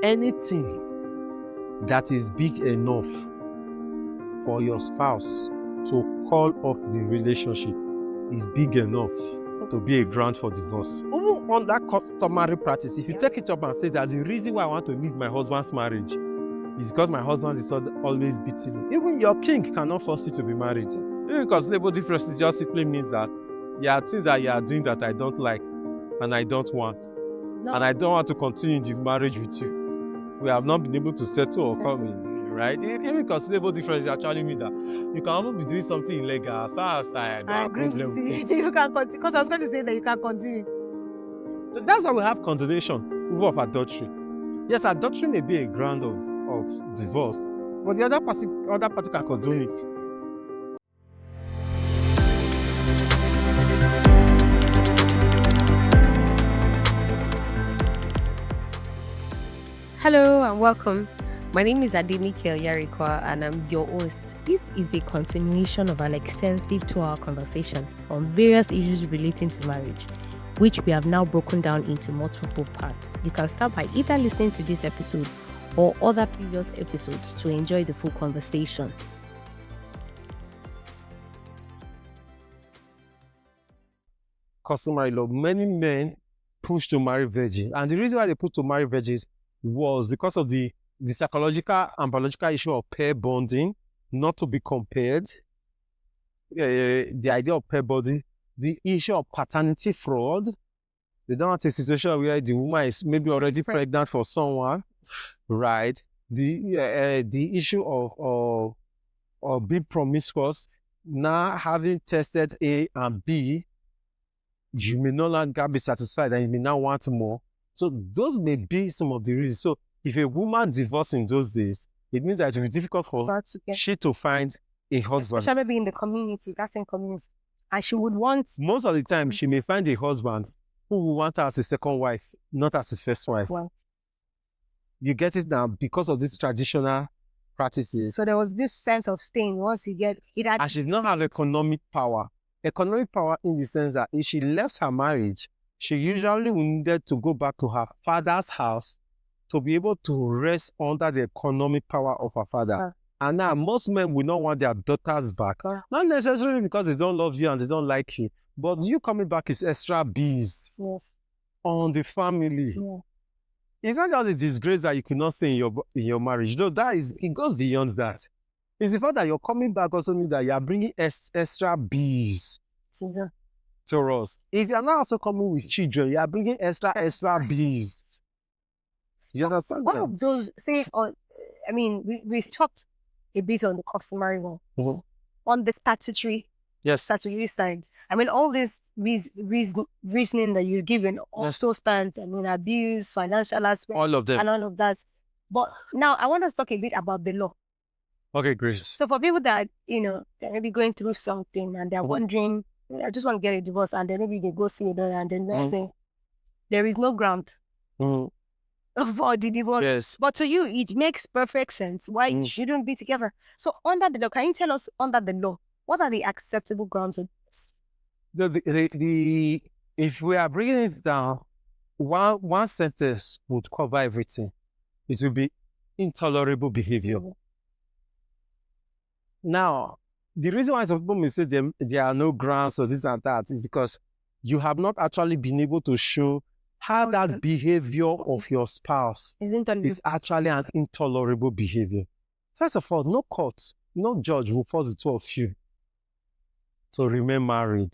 anything that is big enough for your spouse to call off the relationship is big enough to be a ground for divorce. Even on that customary practice, if you take it up and say that the reason why I want to leave my husband's marriage is because my husband is always beating me. Even your king cannot force you to be married. Even because label differences just simply means that there are things that you are doing that I don't like and I don't want. No. And I don't want to continue in the marriage with you. We have not been able to settle or come in, right? Even because label differences actually mean that you can almost be doing something illegal as far as I agree with you. You can continue, because I was going to say that you can continue. That's why we have condemnation of adultery. Yes, adultery may be a ground of divorce, but the other party can condone it. Hello and welcome. My name is Adenike Yarikwa and I'm your host. This is a continuation of an extensive 2-hour conversation on various issues relating to marriage, which we have now broken down into multiple parts. You can start by either listening to this episode or other previous episodes to enjoy the full conversation. Customary law, many men push to marry virgins, and the reason why they push to marry virgins was because of the psychological and biological issue of pair bonding, not to be compared. The idea of pair bonding, the issue of paternity fraud. They don't want a situation where the woman is maybe already pregnant for someone, right? The issue of being promiscuous, now having tested A and B, you may no longer be satisfied and you may now want more. So those may be some of the reasons. So if a woman divorced in those days, it means that it will be difficult for she to find a husband. Especially maybe in the community, that's in community. And she would want... Most of the time, she may find a husband who will want her as a second wife, not as a first wife. Well, you get it now because of these traditional practices. So there was this sense of staying once you get it. And she did not have economic power. Economic power in the sense that if she left her marriage, she usually needed to go back to her father's house to be able to rest under the economic power of her father. And now most men will not want their daughters back. Not necessarily because they don't love you and they don't like you, but you coming back is extra bees on the family. Yeah. It's not just a disgrace that you could not stay in your marriage. Though it goes beyond that. It's the fact that you're coming back also means that you are bringing extra bees to us. If you're not also coming with children, you are bringing extra bees. You understand? One of those, we've talked a bit on the customary law, on the statutory side. I mean, all this reasoning that you've given also stands. I mean, abuse, financial aspect, all of them, and all of that. But now I want us to talk a bit about the law. Okay, Grace. So for people that, they're maybe going through something and they're wondering, I just want to get a divorce, and then maybe they go see a lawyer and then they say, there is no ground for the divorce. Yes. But to you, it makes perfect sense why you shouldn't be together. So under the law, can you tell us under the law, what are the acceptable grounds of this? If we are bringing it down, one sentence would cover everything. It will be intolerable behavior. Now, the reason why some people may say there are no grounds for this and that is because you have not actually been able to show how that behavior of your spouse is actually an intolerable behavior. First of all, no court, no judge will force the two of you to remain married.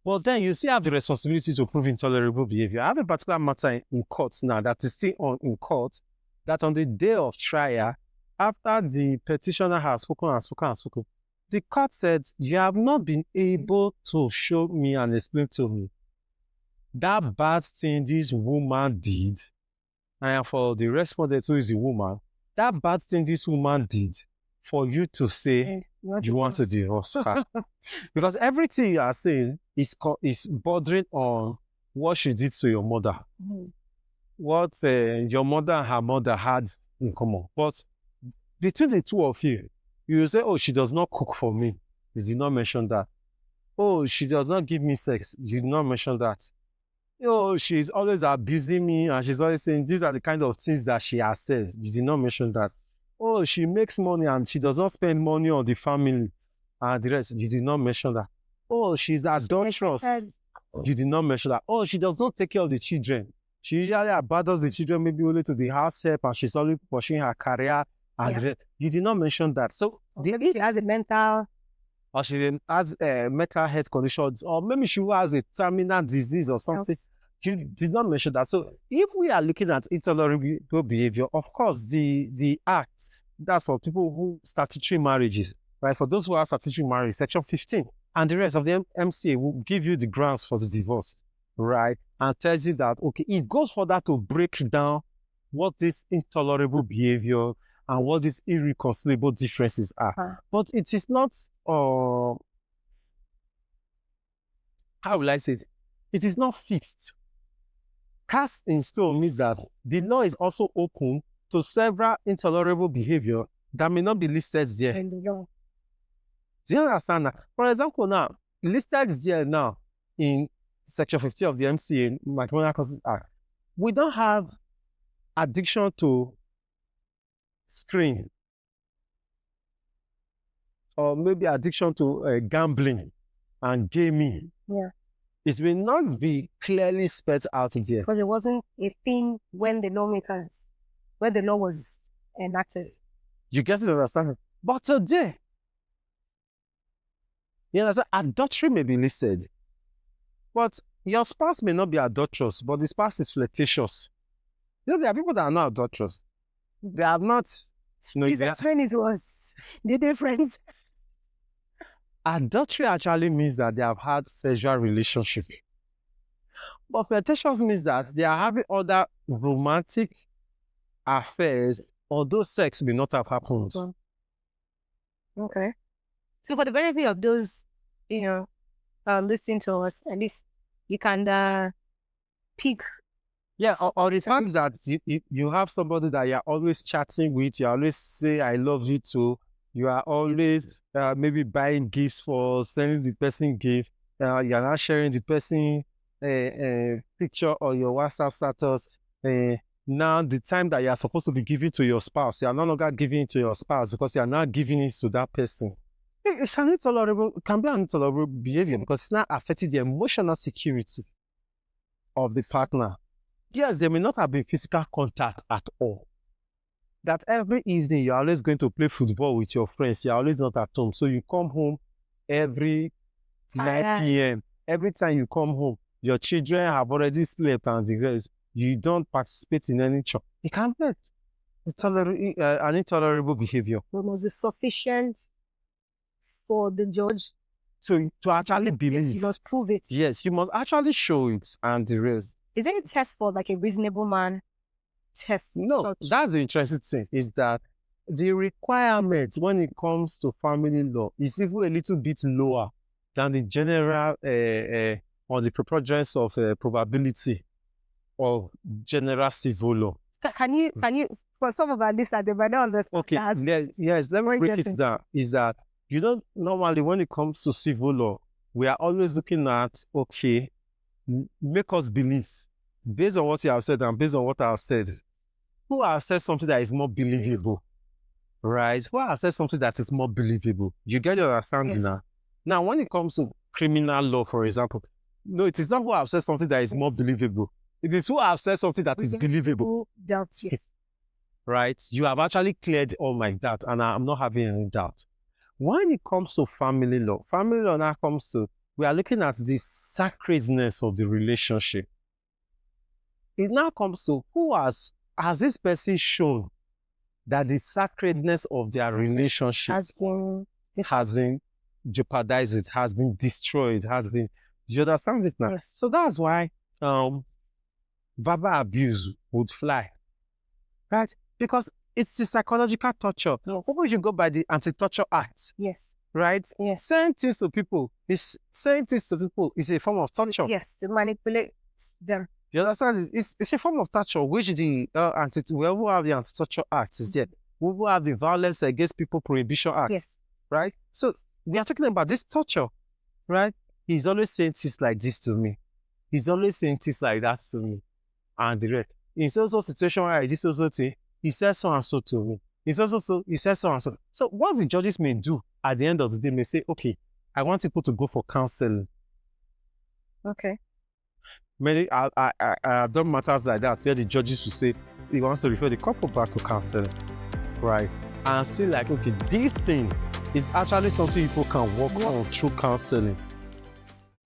But then you still have the responsibility to prove intolerable behavior. I have a particular matter in court now that is still in court, that on the day of trial, after the petitioner has spoken, the court said, you have not been able to show me and explain to me that bad thing this woman did, and for the respondent who is the woman, that bad thing this woman did for you to say you want to divorce her. Because everything you are saying is bordering on what she did to your mother. What your mother and her mother had in common. But between the two of you, you will say, oh, she does not cook for me. You did not mention that. Oh, she does not give me sex. You did not mention that. she's always abusing me, and she's always saying these are the kind of things that she has said. You did not mention that. Oh, she makes money and she does not spend money on the family and the rest. You did not mention that. Oh, she's adulterous. You did not mention that. Oh, she does not take care of the children. She usually abandons the children maybe only to the house help, and she's only pursuing her career and the rest. You did not mention that. So maybe she has a mental, or she has mental health conditions, or maybe she has a terminal disease or something. You did not mention that. So if we are looking at intolerable behavior, of course, the act, that's for people who statutory marriages, right? For those who are statutory marriage, section 15, and the rest of the MCA will give you the grounds for the divorce, right? And tells you that, okay, it goes further to break down what this intolerable behavior and what these irreconcilable differences are. But it is not, how will I say it? It is not fixed. Cast in stone means that the law is also open to several intolerable behavior that may not be listed there. Do you understand that? For example, now, listed there now in section 50 of the MCA, Matrimonial Causes Act, we don't have addiction to screen, or maybe addiction to gambling and gaming. Yeah. It will not be clearly spelled out there. Because it wasn't a thing when the law was enacted. You get it, understand? But today, you understand, adultery may be listed. But your spouse may not be adulterous, but the spouse is flirtatious. You know, there are people that are not adulterous. They have not. His friends was the difference. Adultery actually means that they have had sexual relationship. But flirtatious means that they are having other romantic affairs, although sex may not have happened. Okay. So for the benefit of those, listening to us, at least you can pick. Yeah, or the fact that you have somebody that you're always chatting with, you always say, I love you too. You are always maybe buying gifts for sending the person gift. You're not sharing the person picture or your WhatsApp status. Now, the time that you are supposed to be giving to your spouse, you are no longer giving it to your spouse because you are not giving it to that person. It can be an intolerable behavior because it's not affecting the emotional security of the partner. Yes, there may not have been physical contact at all. That every evening you're always going to play football with your friends. You're always not at home. So you come home every 9 p.m. Every time you come home, your children have already slept and the rest. You don't participate in any chore. It can be an intolerable behavior. It must be sufficient for the judge to actually believe. Yes, you must prove it. Yes, you must actually show it and the rest. Is there a test for like a reasonable man? Test? No, that's the interesting thing, is that the requirement when it comes to family law is even a little bit lower than the general or the preponderance of probability of general civil law. Can you for some of our listeners, they might not understand. Okay, yes, let me break it down. Is that, normally when it comes to civil law, we are always looking at, okay, make us believe. Based on what you have said and based on what I have said, who has said something that is more believable, right? Who has said something that is more believable? You get your understanding now? Now, when it comes to criminal law, for example, no, it is not who have said something that is more believable. It is who have said something that is believable. Doubt, yes. Right? You have actually cleared all my doubt, and I'm not having any doubt. When it comes to family law now comes to, we are looking at the sacredness of the relationship. It now comes to, who has this person shown that the sacredness of their relationship has been jeopardized, it has been destroyed, do you understand it now? Yes. So that's why verbal abuse would fly, right? Because it's the psychological torture. Yes. People should go by the Anti-Torture Act. Yes. Right? Yes. Saying things to people is a form of torture. Yes, to manipulate them. You understand? It's a form of torture, which the we have the Anti-Torture Act is there. We will have the Violence Against People Prohibition Act. Yes. Right? So we are talking about this torture, right? He's always saying things like this to me. he's always saying things like that to me and the rest. In so situation where I did so thing, he said so and so to me. He said so and so. So what the judges may do at the end of the day may say, okay, I want people to go for counseling. Okay. Many I've done matters like that where the judges will say he wants to refer the couple back to counseling, right? And say like, okay, this thing is actually something people can work on through counseling.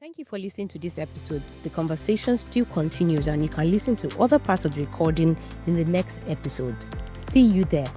Thank you for listening to this episode. The conversation still continues and you can listen to other parts of the recording in the next episode. See you there.